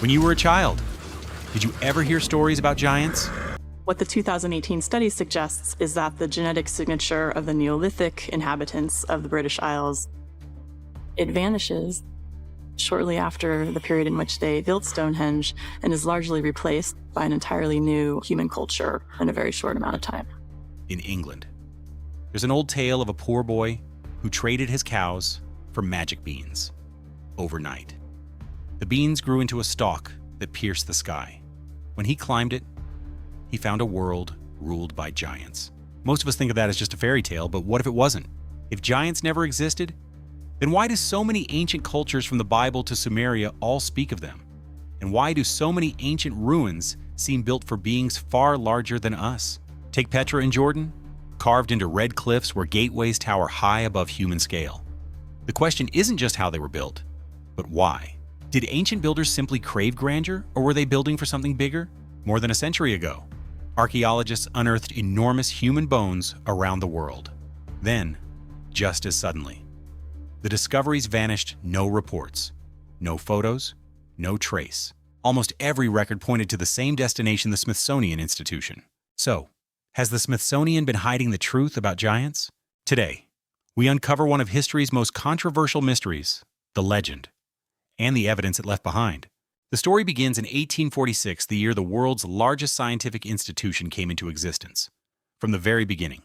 When you were a child, did you ever hear stories about giants? What the 2018 study suggests is that the genetic signature of the Neolithic inhabitants of the British Isles, it vanishes shortly after the period in which they built Stonehenge and is largely replaced by an entirely new human culture in a very short amount of time. In England, there's an old tale of a poor boy who traded his cows for magic beans overnight. The beans grew into a stalk that pierced the sky. When he climbed it, he found a world ruled by giants. Most of us think of that as just a fairy tale, but what if it wasn't? If giants never existed, then why do so many ancient cultures from the Bible to Sumeria all speak of them? And why do so many ancient ruins seem built for beings far larger than us? Take Petra in Jordan, carved into red cliffs where gateways tower high above human scale. The question isn't just how they were built, but why? Did ancient builders simply crave grandeur, or were they building for something bigger? More than a century ago, archaeologists unearthed enormous human bones around the world. Then, just as suddenly, the discoveries vanished. No reports, no photos, no trace. Almost every record pointed to the same destination, the Smithsonian Institution. So, has the Smithsonian been hiding the truth about giants? Today, we uncover one of history's most controversial mysteries, the legend, and the evidence it left behind. The story begins in 1846, the year the world's largest scientific institution came into existence. From the very beginning,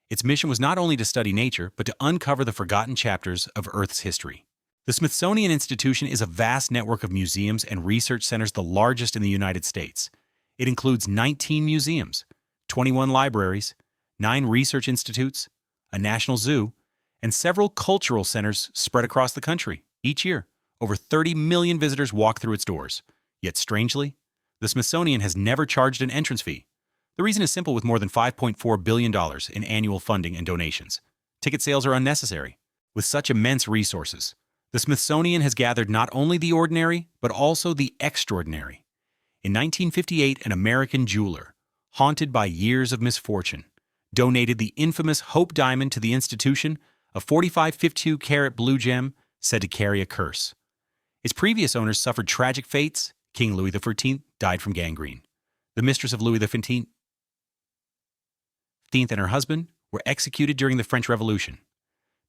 its mission was not only to study nature, but to uncover the forgotten chapters of Earth's history. The Smithsonian Institution is a vast network of museums and research centers, the largest in the United States. It includes 19 museums, 21 libraries, 9 research institutes, a national zoo, and several cultural centers spread across the country. Each year, over 30 million visitors walk through its doors. Yet strangely, the Smithsonian has never charged an entrance fee. The reason is simple: with more than $5.4 billion in annual funding and donations, ticket sales are unnecessary. With such immense resources, the Smithsonian has gathered not only the ordinary, but also the extraordinary. In 1958, an American jeweler, haunted by years of misfortune, donated the infamous Hope Diamond to the institution, a 45-52-carat blue gem said to carry a curse. Its previous owners suffered tragic fates. King Louis XIV died from gangrene. The mistress of Louis XV and her husband were executed during the French Revolution.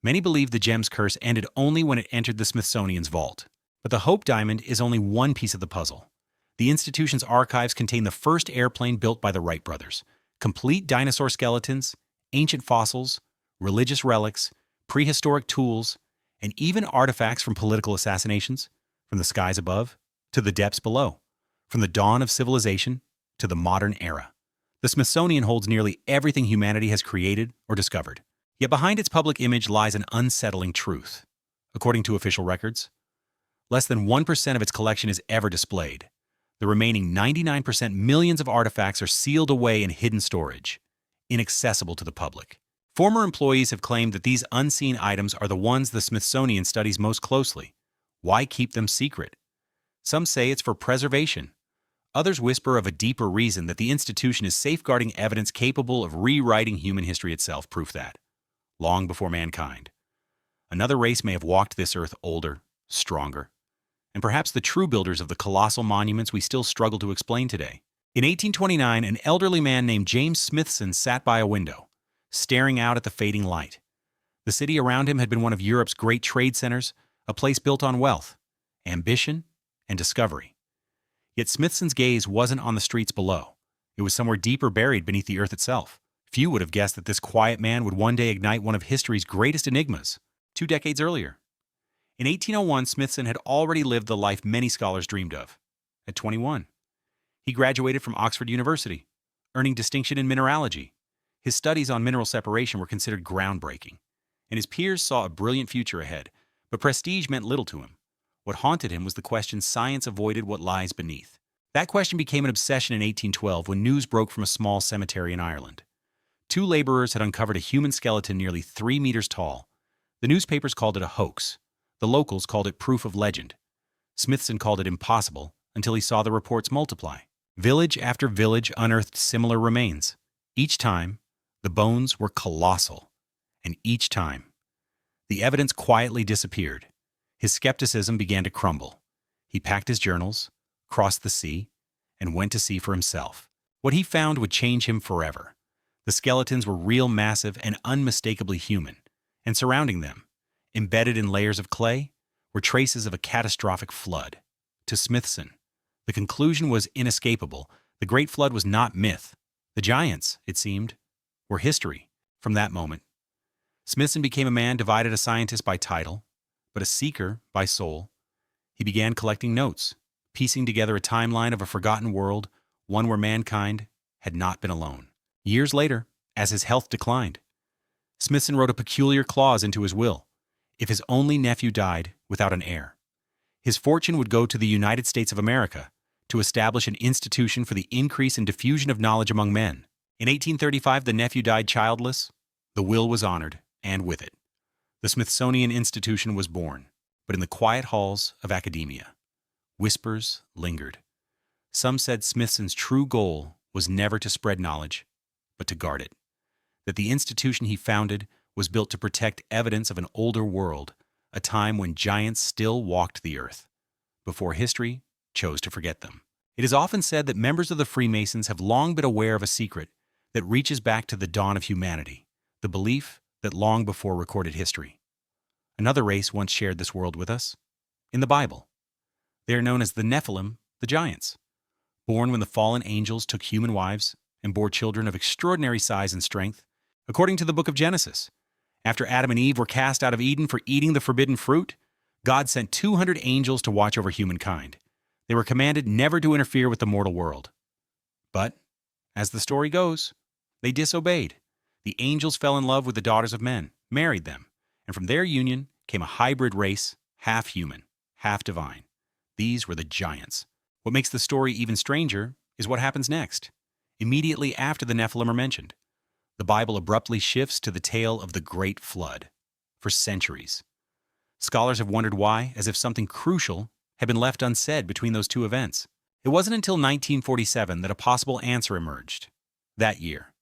Many believe the gem's curse ended only when it entered the Smithsonian's vault. But the Hope Diamond is only one piece of the puzzle. The institution's archives contain the first airplane built by the Wright brothers, complete dinosaur skeletons, ancient fossils, religious relics, prehistoric tools, and even artifacts from political assassinations, from the skies above to the depths below, from the dawn of civilization to the modern era. The Smithsonian holds nearly everything humanity has created or discovered. Yet behind its public image lies an unsettling truth. According to official records, less than 1% of its collection is ever displayed. The remaining 99%, millions of artifacts, are sealed away in hidden storage, inaccessible to the public. Former employees have claimed that these unseen items are the ones the Smithsonian studies most closely. Why keep them secret? Some say it's for preservation. Others whisper of a deeper reason, that the institution is safeguarding evidence capable of rewriting human history itself, proof that, long before mankind, another race may have walked this earth older, stronger, and perhaps the true builders of the colossal monuments we still struggle to explain today. In 1829, an elderly man named James Smithson sat by a window, staring out at the fading light. The city around him had been one of Europe's great trade centers, a place built on wealth, ambition, and discovery. Yet Smithson's gaze wasn't on the streets below. It was somewhere deeper, buried beneath the earth itself. Few would have guessed that this quiet man would one day ignite one of history's greatest enigmas. 2 decades earlier, in 1801, Smithson had already lived the life many scholars dreamed of. At 21, he graduated from Oxford University, earning distinction in mineralogy. His studies on mineral separation were considered groundbreaking, and his peers saw a brilliant future ahead, but prestige meant little to him. What haunted him was the question: science avoided what lies beneath. That question became an obsession in 1812 when news broke from a small cemetery in Ireland. 2 laborers had uncovered a human skeleton nearly 3 meters tall. The newspapers called it a hoax. The locals called it proof of legend. Smithson called it impossible until he saw the reports multiply. Village after village unearthed similar remains. Each time, the bones were colossal, and each time, the evidence quietly disappeared. His skepticism began to crumble. He packed his journals, crossed the sea, and went to sea for himself. What he found would change him forever. The skeletons were real, massive, and unmistakably human, and surrounding them, embedded in layers of clay, were traces of a catastrophic flood. To Smithson, the conclusion was inescapable. The Great Flood was not myth. The giants, it seemed, were history. From that moment, Smithson became a man divided, a scientist by title, but a seeker by soul. He began collecting notes, piecing together a timeline of a forgotten world, one where mankind had not been alone. Years later, as his health declined, Smithson wrote a peculiar clause into his will. If his only nephew died without an heir, his fortune would go to the United States of America to establish an institution for the increase and diffusion of knowledge among men. In 1835, the nephew died childless. The will was honored, and with it, the Smithsonian Institution was born. But in the quiet halls of academia, whispers lingered. Some said Smithson's true goal was never to spread knowledge, but to guard it. That the institution he founded was built to protect evidence of an older world, a time when giants still walked the earth, before history chose to forget them. It is often said that members of the Freemasons have long been aware of a secret that reaches back to the dawn of humanity, the belief that long before recorded history. Another race once shared this world with us. In the Bible, they are known as the Nephilim, the giants, born when the fallen angels took human wives and bore children of extraordinary size and strength. According to the book of Genesis, after Adam and Eve were cast out of Eden for eating the forbidden fruit, God sent 200 angels to watch over humankind. They were commanded never to interfere with the mortal world. But, as the story goes, they disobeyed. The angels fell in love with the daughters of men, married them, and from their union came a hybrid race, half human, half divine. These were the giants. What makes the story even stranger is what happens next. Immediately after the Nephilim are mentioned, the Bible abruptly shifts to the tale of the Great Flood. For centuries, scholars have wondered why, as if something crucial had been left unsaid between those two events. It wasn't until 1947 that a possible answer emerged. That year,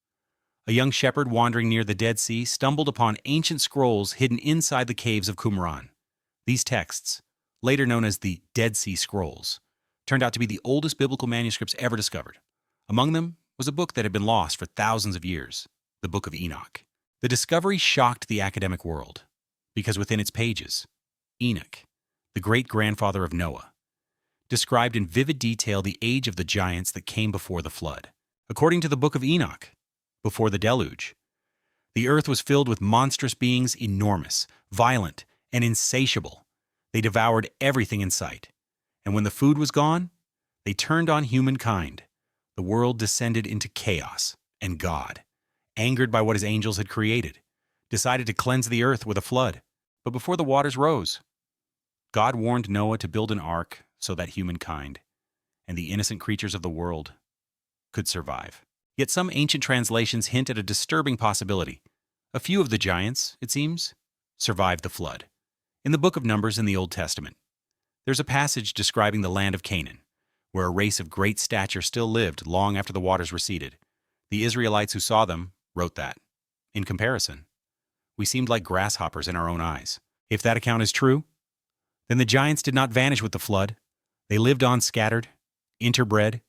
a young shepherd wandering near the Dead Sea stumbled upon ancient scrolls hidden inside the caves of Qumran. These texts, later known as the Dead Sea Scrolls, turned out to be the oldest biblical manuscripts ever discovered. Among them was a book that had been lost for thousands of years, the Book of Enoch. The discovery shocked the academic world, because within its pages, Enoch, the great-grandfather of Noah, described in vivid detail the age of the giants that came before the flood. According to the Book of Enoch, before the deluge, the earth was filled with monstrous beings, enormous, violent, and insatiable. They devoured everything in sight. And when the food was gone, they turned on humankind. The world descended into chaos, and God, angered by what his angels had created, decided to cleanse the earth with a flood. But before the waters rose, God warned Noah to build an ark so that humankind and the innocent creatures of the world could survive. Yet some ancient translations hint at a disturbing possibility. A few of the giants, it seems, survived the flood. In the book of Numbers in the Old Testament, there's a passage describing the land of Canaan, where a race of great stature still lived long after the waters receded. The Israelites who saw them wrote that, in comparison, we seemed like grasshoppers in our own eyes. If that account is true, then the giants did not vanish with the flood. They lived on scattered, interbred,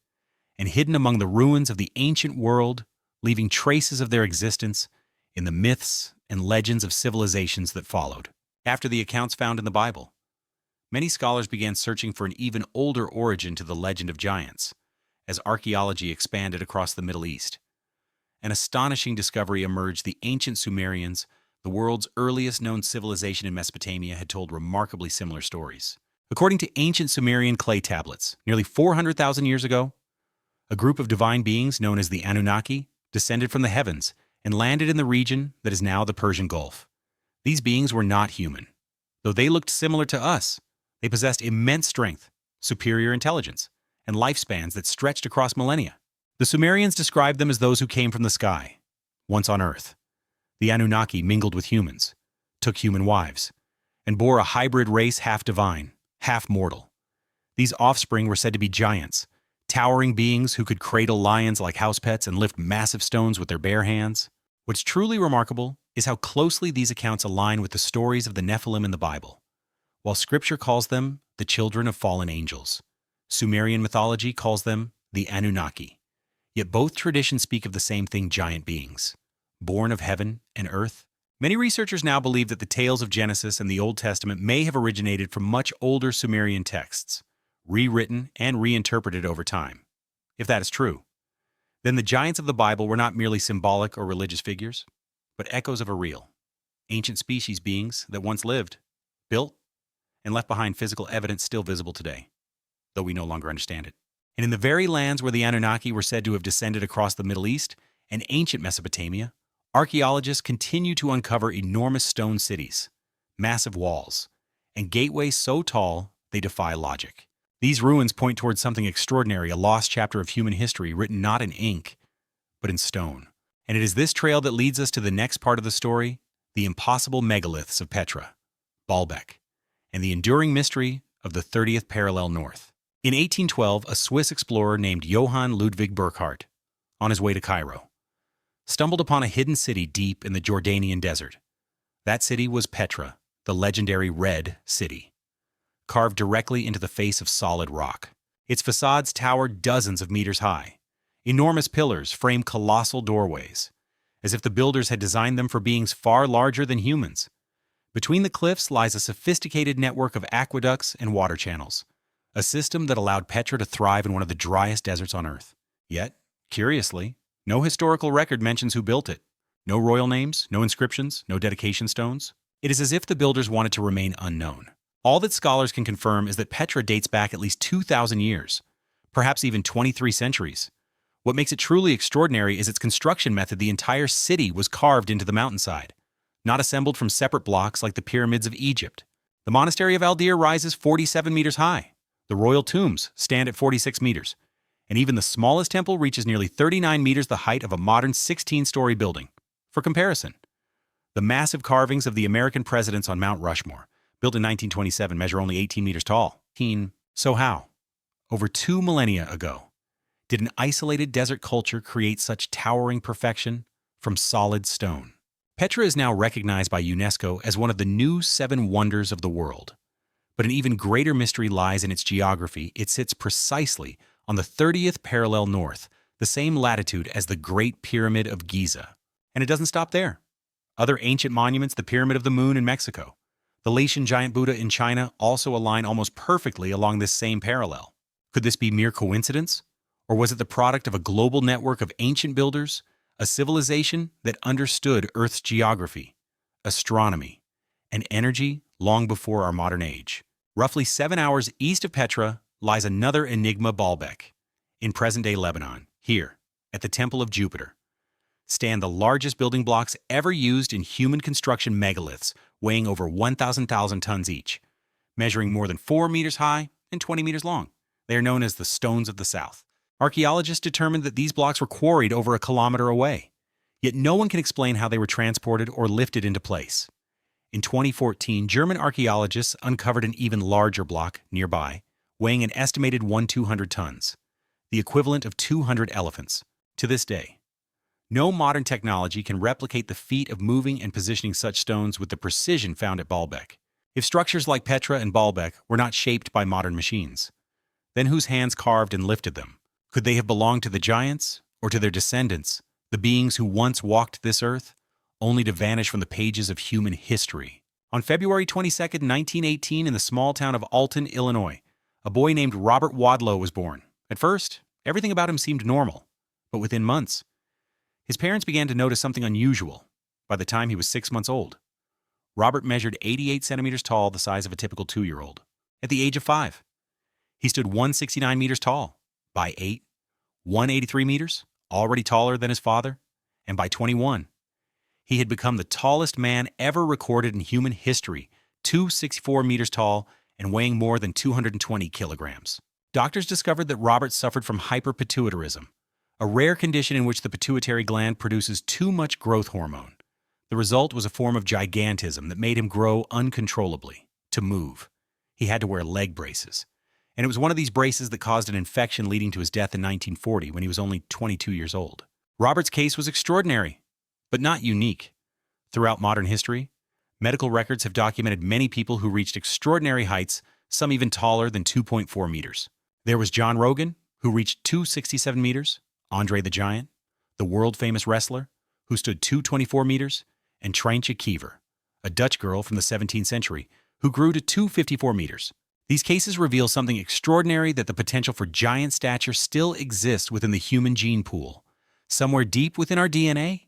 and hidden among the ruins of the ancient world, leaving traces of their existence in the myths and legends of civilizations that followed. After the accounts found in the Bible, many scholars began searching for an even older origin to the legend of giants, as archaeology expanded across the Middle East. An astonishing discovery emerged. The ancient Sumerians, the world's earliest known civilization in Mesopotamia, had told remarkably similar stories. According to ancient Sumerian clay tablets, nearly 400,000 years ago, a group of divine beings known as the Anunnaki descended from the heavens and landed in the region that is now the Persian Gulf. These beings were not human. Though they looked similar to us, they possessed immense strength, superior intelligence, and lifespans that stretched across millennia. The Sumerians described them as those who came from the sky, once on Earth. The Anunnaki mingled with humans, took human wives, and bore a hybrid race half divine, half mortal. These offspring were said to be giants, towering beings who could cradle lions like house pets and lift massive stones with their bare hands. What's truly remarkable is how closely these accounts align with the stories of the Nephilim in the Bible. While Scripture calls them the children of fallen angels, Sumerian mythology calls them the Anunnaki. Yet both traditions speak of the same thing: giant beings, born of heaven and earth. Many researchers now believe that the tales of Genesis and the Old Testament may have originated from much older Sumerian texts, rewritten and reinterpreted over time. If that is true, then the giants of the Bible were not merely symbolic or religious figures, but echoes of a real, ancient species beings that once lived, built, and left behind physical evidence still visible today, though we no longer understand it. And in the very lands where the Anunnaki were said to have descended across the Middle East and ancient Mesopotamia, archaeologists continue to uncover enormous stone cities, massive walls, and gateways so tall they defy logic. These ruins point towards something extraordinary, a lost chapter of human history written not in ink, but in stone. And it is this trail that leads us to the next part of the story, the impossible megaliths of Petra, Baalbek, and the enduring mystery of the 30th parallel north. In 1812, a Swiss explorer named Johann Ludwig Burckhardt, on his way to Cairo, stumbled upon a hidden city deep in the Jordanian desert. That city was Petra, the legendary Red City, carved directly into the face of solid rock. Its facades towered dozens of meters high. Enormous pillars framed colossal doorways, as if the builders had designed them for beings far larger than humans. Between the cliffs lies a sophisticated network of aqueducts and water channels, a system that allowed Petra to thrive in one of the driest deserts on Earth. Yet, curiously, no historical record mentions who built it. No royal names, no inscriptions, no dedication stones. It is as if the builders wanted to remain unknown. All that scholars can confirm is that Petra dates back at least 2,000 years, perhaps even 23 centuries. What makes it truly extraordinary is its construction method. The entire city was carved into the mountainside, not assembled from separate blocks like the pyramids of Egypt. The monastery of Al-Dir rises 47 meters high. The royal tombs stand at 46 meters. And even the smallest temple reaches nearly 39 meters, the height of a modern 16-story building. For comparison, the massive carvings of the American presidents on Mount Rushmore, built in 1927, measure only 18 meters tall. So how, over 2 millennia ago, did an isolated desert culture create such towering perfection from solid stone? Petra is now recognized by UNESCO as one of the new 7 wonders of the world. But an even greater mystery lies in its geography. It sits precisely on the 30th parallel north, the same latitude as the Great Pyramid of Giza. And it doesn't stop there. Other ancient monuments, the Pyramid of the Moon in Mexico, the Laotian giant Buddha in China, also align almost perfectly along this same parallel. Could this be mere coincidence? Or was it the product of a global network of ancient builders, a civilization that understood Earth's geography, astronomy, and energy long before our modern age? Roughly 7 hours east of Petra lies another enigma, Baalbek. In present-day Lebanon, here, at the Temple of Jupiter, stand the largest building blocks ever used in human construction, megaliths, weighing over 1,000 tons each, measuring more than 4 meters high and 20 meters long. They are known as the Stones of the South. Archaeologists determined that these blocks were quarried over a kilometer away, yet no one can explain how they were transported or lifted into place. In 2014, German archaeologists uncovered an even larger block nearby, weighing an estimated 1,200 tons, the equivalent of 200 elephants. To this day, no modern technology can replicate the feat of moving and positioning such stones with the precision found at Baalbek. If structures like Petra and Baalbek were not shaped by modern machines, then whose hands carved and lifted them? Could they have belonged to the giants or to their descendants, the beings who once walked this earth, only to vanish from the pages of human history? On February 22, 1918, in the small town of Alton, Illinois, a boy named Robert Wadlow was born. At first, everything about him seemed normal, but within months, his parents began to notice something unusual. By the time he was 6 months old, Robert measured 88 centimeters tall, the size of a typical 2-year-old. At the age of 5, he stood 169 meters tall. By 8, 183 meters, already taller than his father. And by 21, he had become the tallest man ever recorded in human history, 264 meters tall and weighing more than 220 kilograms. Doctors discovered that Robert suffered from hyperpituitarism, a rare condition in which the pituitary gland produces too much growth hormone. The result was a form of gigantism that made him grow uncontrollably. To move, he had to wear leg braces. And it was one of these braces that caused an infection leading to his death in 1940 when he was only 22 years old. Robert's case was extraordinary, but not unique. Throughout modern history, medical records have documented many people who reached extraordinary heights, some even taller than 2.4 meters. There was John Rogan, who reached 267 meters, Andre the Giant, the world-famous wrestler, who stood 224 meters, and Treintje Kiever, a Dutch girl from the 17th century, who grew to 254 meters. These cases reveal something extraordinary, that the potential for giant stature still exists within the human gene pool. Somewhere deep within our DNA,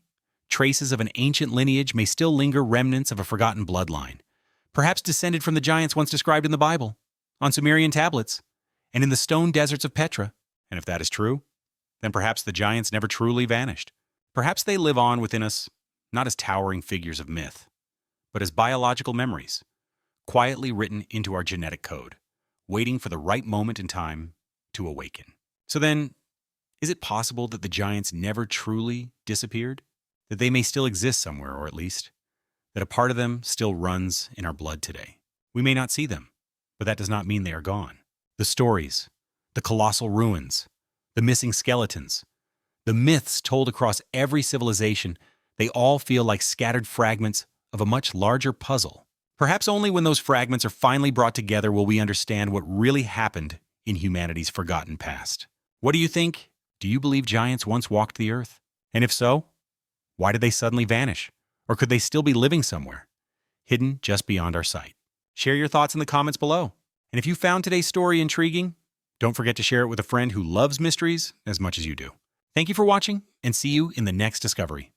traces of an ancient lineage may still linger, remnants of a forgotten bloodline, perhaps descended from the giants once described in the Bible, on Sumerian tablets, and in the stone deserts of Petra. And if that is true, then perhaps the giants never truly vanished. Perhaps they live on within us, not as towering figures of myth, but as biological memories, quietly written into our genetic code, waiting for the right moment in time to awaken. So then, is it possible that the giants never truly disappeared? That they may still exist somewhere, or at least, that a part of them still runs in our blood today? We may not see them, but that does not mean they are gone. The stories, the colossal ruins, the missing skeletons, the myths told across every civilization, they all feel like scattered fragments of a much larger puzzle. Perhaps only when those fragments are finally brought together will we understand what really happened in humanity's forgotten past. What do you think? Do you believe giants once walked the earth? And if so, why did they suddenly vanish? Or could they still be living somewhere, hidden just beyond our sight? Share your thoughts in the comments below. And if you found today's story intriguing, don't forget to share it with a friend who loves mysteries as much as you do. Thank you for watching, and see you in the next discovery.